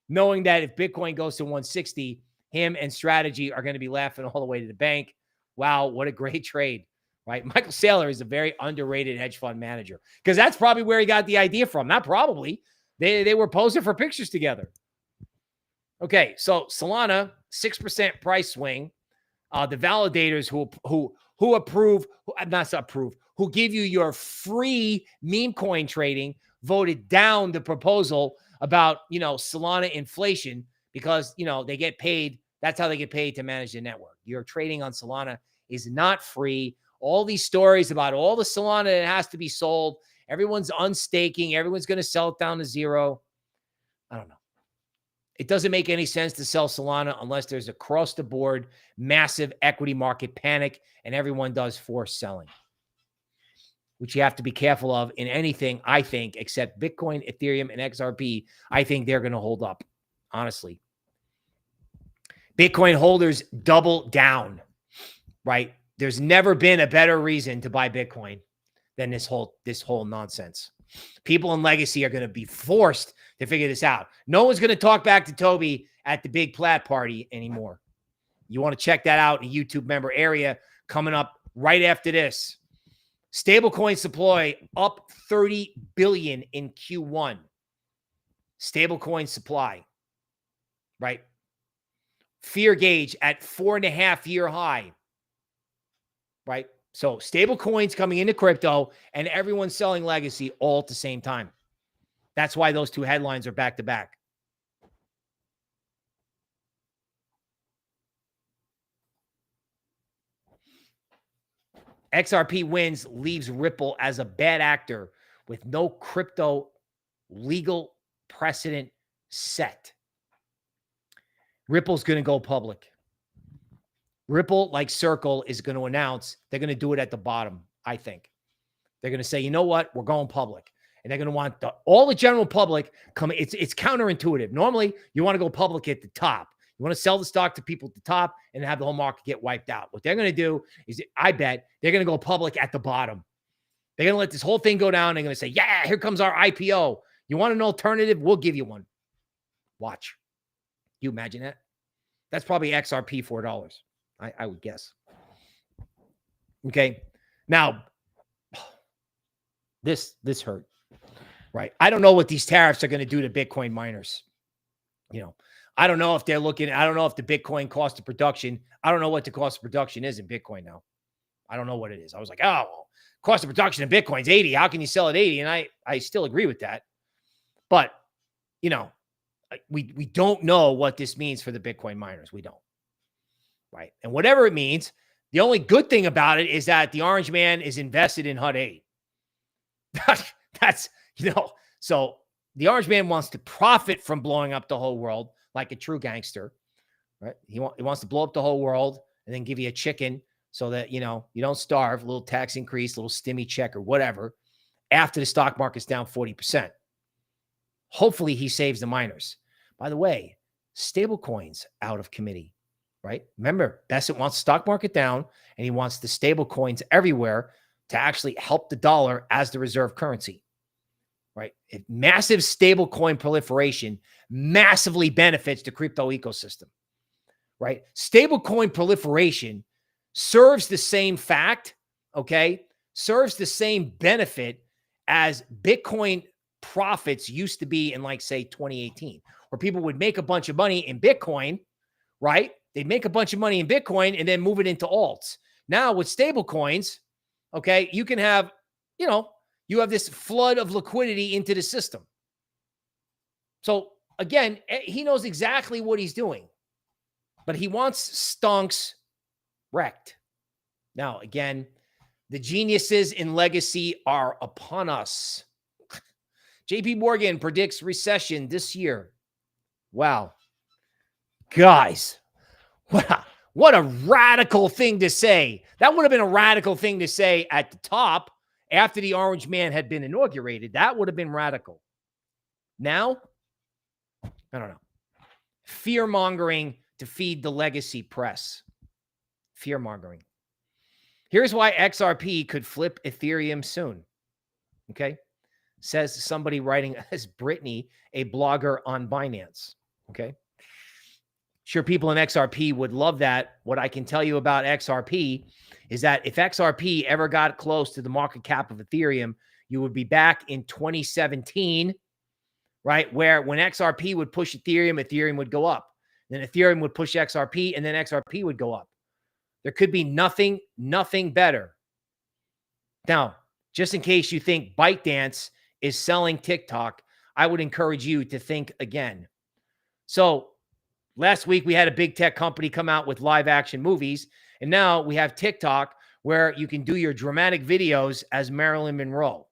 knowing that if Bitcoin goes to 160, him and Strategy are going to be laughing all the way to the bank. Wow, what a great trade, right? Michael Saylor is a very underrated hedge fund manager because that's probably where he got the idea from. Not probably. They were posing for pictures together. Okay, so Solana, 6% price swing. The validators who approve, who give you your free meme coin trading voted down the proposal about, Solana inflation because, they get paid. That's how they get paid to manage the network. Your trading on Solana is not free. All these stories about all the Solana that has to be sold. Everyone's unstaking. Everyone's going to sell it down to zero. I don't know. It doesn't make any sense to sell Solana unless there's across the board massive equity market panic and everyone does forced selling, which you have to be careful of in anything, I think, except Bitcoin, Ethereum, and XRP. I think they're going to hold up, honestly. Bitcoin holders double down, right? There's never been a better reason to buy Bitcoin than this whole nonsense. People in legacy are going to be forced to figure this out. No one's going to talk back to Toby at the big Plaid party anymore. You want to check that out in the YouTube member area coming up right after this. Stablecoin supply up 30 billion in Q1. Stablecoin supply, right? Fear gauge at 4.5-year high, right? So stable coins coming into crypto and everyone selling legacy all at the same time. That's why those two headlines are back to back. XRP wins, leaves Ripple as a bad actor with no crypto legal precedent set. Ripple's going to go public. Ripple, like Circle, is going to announce they're going to do it at the bottom, I think. They're going to say, you know what? We're going public. And they're going to want all the general public come. It's counterintuitive. Normally, you want to go public at the top. You want to sell the stock to people at the top and have the whole market get wiped out. What they're going to do is, I bet, they're going to go public at the bottom. They're going to let this whole thing go down. They're going to say, yeah, here comes our IPO. You want an alternative? We'll give you one. Watch. You imagine that? That's probably XRP $4. I would guess. Okay. Now, this hurt, right? I don't know what these tariffs are going to do to Bitcoin miners. You know, I don't know if they're looking, I don't know if the Bitcoin cost of production, I don't know what the cost of production is in Bitcoin now. I don't know what it is. I was like, oh, well, cost of production in Bitcoin's 80. How can you sell at 80? And I still agree with that. But, you know, we don't know what this means for the Bitcoin miners. We don't. Right. And whatever it means, the only good thing about it is that the orange man is invested in HUD 8. That's, you know, so the orange man wants to profit from blowing up the whole world like a true gangster, right? He wants to blow up the whole world and then give you a chicken so that, you know, you don't starve, a little tax increase, a little stimmy check or whatever after the stock market's down 40%. Hopefully he saves the miners. By the way, stable coins out of committee. Right? Remember, Bessent wants the stock market down and he wants the stable coins everywhere to actually help the dollar as the reserve currency. Right? Massive stable coin proliferation massively benefits the crypto ecosystem. Right? Stable coin proliferation serves the same fact, okay? Serves the same benefit as Bitcoin profits used to be in, like, say, 2018, where people would make a bunch of money in Bitcoin, right? They'd make a bunch of money in Bitcoin and then move it into alts. Now with stable coins, okay, you can have, you know, you have this flood of liquidity into the system. So again, he knows exactly what he's doing, but he wants stonks wrecked. Now, again, the geniuses in legacy are upon us. JPMorgan predicts recession this year. Wow. Guys. What a radical thing to say. That would have been a radical thing to say at the top after the orange man had been inaugurated. That would have been radical. Now, I don't know. Fear-mongering to feed the legacy press. Fear-mongering. Here's why XRP could flip Ethereum soon. Okay? Says somebody writing as Brittany, a blogger on Binance. Okay? Sure, people in XRP would love that. What I can tell you about XRP is that if XRP ever got close to the market cap of Ethereum, you would be back in 2017, right? Where when XRP would push Ethereum, Ethereum would go up. Then Ethereum would push XRP, and then XRP would go up. There could be nothing better. Now, just in case you think ByteDance is selling TikTok, I would encourage you to think again. So, last week, we had a big tech company come out with live action movies. And now we have TikTok where you can do your dramatic videos as Marilyn Monroe.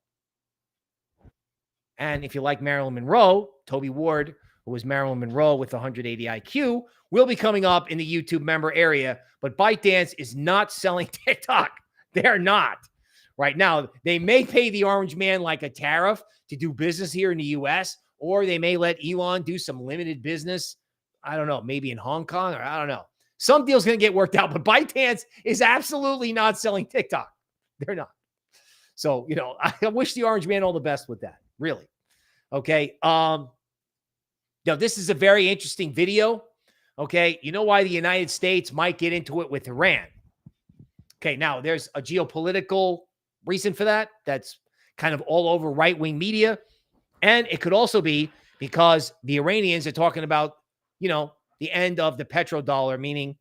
And if you like Marilyn Monroe, Toby Ward, who was Marilyn Monroe with 180 IQ, will be coming up in the YouTube member area. But ByteDance is not selling TikTok. They're not. Right now, they may pay the orange man like a tariff to do business here in the U.S., or they may let Elon do some limited business. I don't know, maybe in Hong Kong, or I don't know. Some deal's going to get worked out, but ByteDance is absolutely not selling TikTok. They're not. So, you know, I wish the orange man all the best with that. Really. Okay. Now, this is a very interesting video. Okay. You know why the United States might get into it with Iran? Okay. Now, there's a geopolitical reason for that. That's kind of all over right-wing media. And it could also be because the Iranians are talking about, you know, the end of the petrodollar, meaning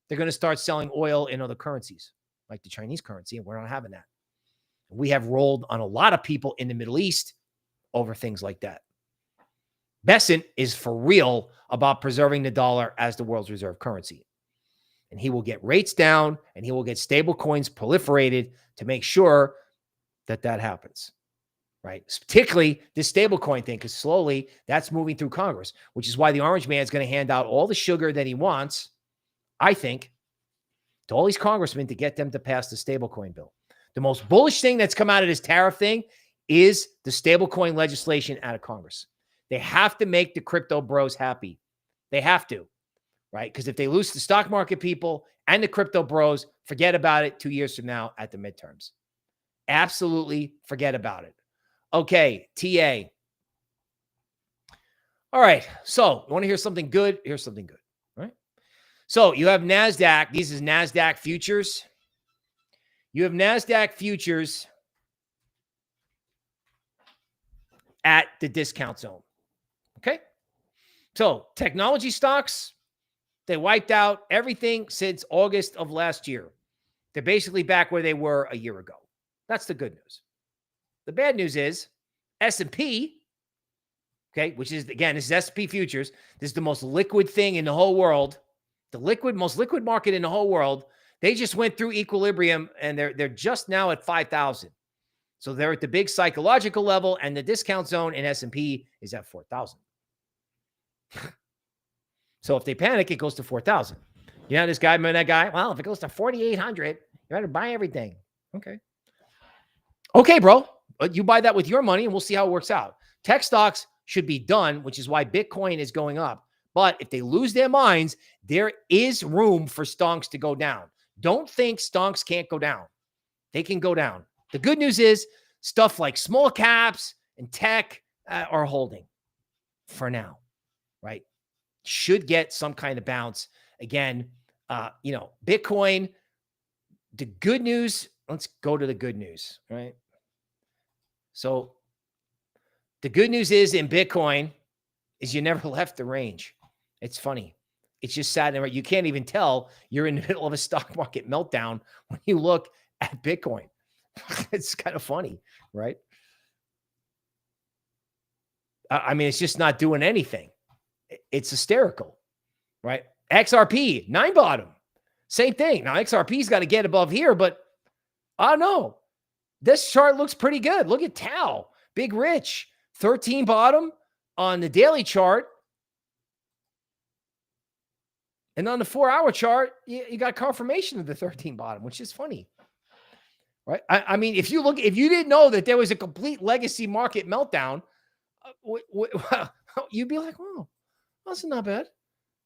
they're going to start selling oil in other currencies like the Chinese currency, and we're not having that. We have rolled on a lot of people in the Middle East over things like that. Bessent is for real about preserving the dollar as the world's reserve currency. And he will get rates down and he will get stable coins proliferated to make sure that that happens, right? Particularly this stable coin thing, because slowly that's moving through Congress, which is why the orange man is going to hand out all the sugar that he wants, I think, to all these congressmen to get them to pass the stablecoin bill. The most bullish thing that's come out of this tariff thing is the stablecoin legislation out of Congress. They have to make the crypto bros happy. They have to, right? Because if they lose the stock market people and the crypto bros, forget about it 2 years from now at the midterms. Absolutely forget about it. Okay, TA. All right, so you want to hear something good? Here's something good, right? So you have NASDAQ. This is NASDAQ futures. You have NASDAQ futures at the discount zone. Okay. So technology stocks, they wiped out everything since August of last year. They're basically back where they were a year ago. That's the good news. The bad news is S&P, okay, which is, again, this is S&P futures. This is the most liquid thing in the whole world. The most liquid market in the whole world. They just went through equilibrium and they're just now at 5,000. So they're at the big psychological level, and the discount zone in S&P is at 4,000. So if they panic, it goes to 4,000. You know, this guy, remember that guy? Well, if it goes to 4,800, you better buy everything. Okay. Okay, bro. You buy that with your money and we'll see how it works out. Tech stocks should be done, which is why Bitcoin is going up. But if they lose their minds, there is room for stonks to go down. Don't think stonks can't go down. They can go down. The good news is stuff like small caps and tech are holding for now, right? Should get some kind of bounce. Again, Bitcoin, the good news, let's go to the good news, right? So the good news is in Bitcoin is you never left the range. It's funny. It's just sad. You can't even tell you're in the middle of a stock market meltdown when you look at Bitcoin. It's kind of funny, right? I mean, it's just not doing anything. It's hysterical, right? XRP, 9 bottom. Same thing. Now, XRP's got to get above here, but I don't know. This chart looks pretty good. Look at TAO, Big Rich, 13 bottom on the daily chart. And on the 4-hour chart, you got confirmation of the 13 bottom, which is funny, right? I mean, if you didn't know that there was a complete legacy market meltdown, you'd be like, "Wow, that's not bad,"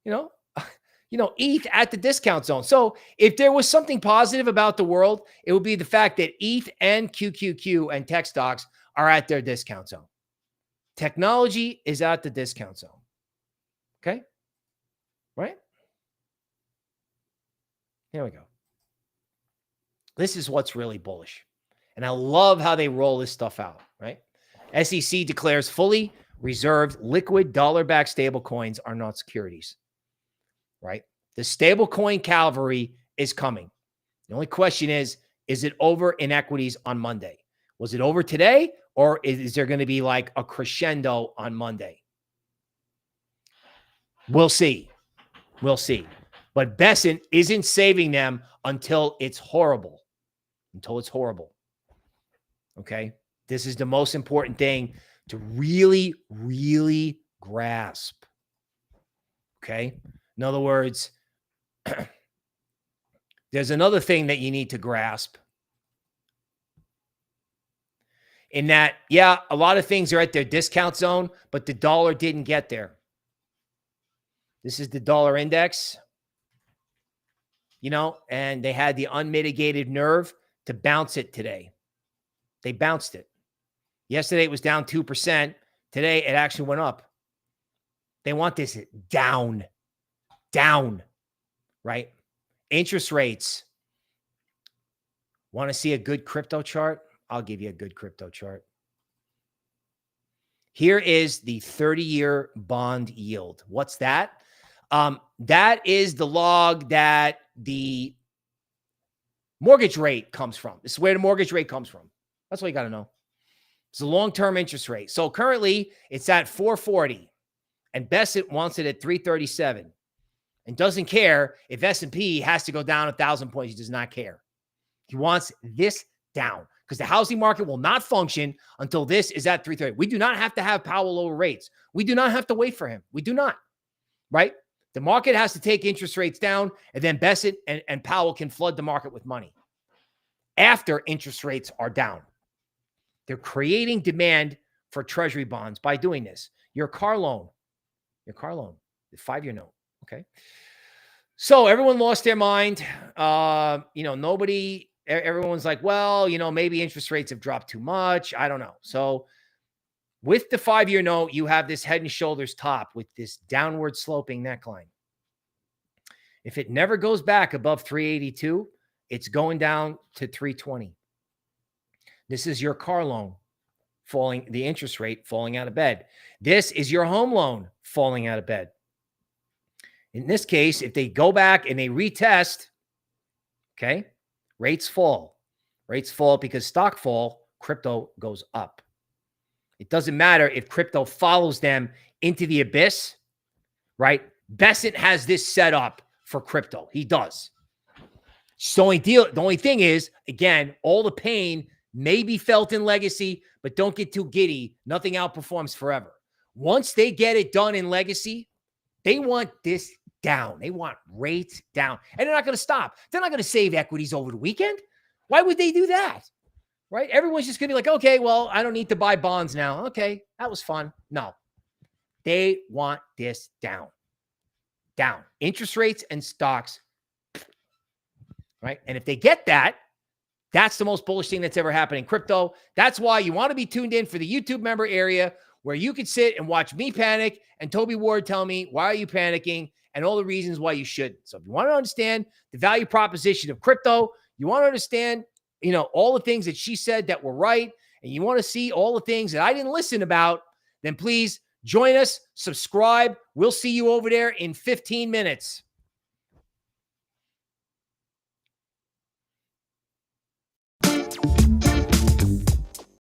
ETH at the discount zone. So if there was something positive about the world, it would be the fact that ETH and QQQ and tech stocks are at their discount zone. Technology is at the discount zone. Okay, right? Here we go. This is what's really bullish. And I love how they roll this stuff out, right? SEC declares fully reserved liquid dollar-backed stablecoins are not securities, right? The stablecoin cavalry is coming. The only question is it over in equities on Monday? Was it over today, or is there going to be like a crescendo on Monday? We'll see. We'll see. But Bessent isn't saving them until it's horrible. Until it's horrible. Okay? This is the most important thing to really, really grasp. Okay? In other words, there's another thing that you need to grasp. In that, yeah, a lot of things are at their discount zone, but the dollar didn't get there. This is the dollar index. And they had the unmitigated nerve to bounce it today. They bounced it. Yesterday, it was down 2%. Today, it actually went up. They want this down, right? Interest rates. Want to see a good crypto chart? I'll give you a good crypto chart. Here is the 30-year bond yield. What's that? That is the log that the mortgage rate comes from. This is where the mortgage rate comes from. That's all you got to know. It's a long-term interest rate. So currently it's at 440 and Bessent wants it at 337 and doesn't care if S&P has to go down 1,000 points. He does not care. He wants this down because the housing market will not function until this is at 330. We do not have to have Powell lower rates. We do not have to wait for him. We do not, right? The market has to take interest rates down, and then Bessent and Powell can flood the market with money after interest rates are down. They're creating demand for Treasury bonds by doing this. Your car loan, the 5-year note, okay? So everyone lost their mind. Everyone's like, well, maybe interest rates have dropped too much. I don't know. So with the 5-year note, you have this head and shoulders top with this downward sloping neckline. If it never goes back above 382, it's going down to 320. This is your car loan falling, the interest rate falling out of bed. This is your home loan falling out of bed. In this case, if they go back and they retest, okay, rates fall. Rates fall because stock fall, crypto goes up. It doesn't matter if crypto follows them into the abyss, right? Bessent has this set up for crypto. He does. So the only thing is, again, all the pain may be felt in legacy, but don't get too giddy. Nothing outperforms forever. Once they get it done in legacy, they want this down. They want rates down. And they're not going to stop. They're not going to save equities over the weekend. Why would they do that? Right? Everyone's just going to be like, okay, well, I don't need to buy bonds now. Okay, that was fun. No. They want this down. Down. Interest rates and stocks. Right? And if they get that, that's the most bullish thing that's ever happened in crypto. That's why you want to be tuned in for the YouTube member area where you could sit and watch me panic and Toby Ward tell me, why are you panicking? And all the reasons why you shouldn't. So if you want to understand the value proposition of crypto, you want to understand, all the things that she said that were right, and you want to see all the things that I didn't listen about, then please join us, subscribe. We'll see you over there in 15 minutes.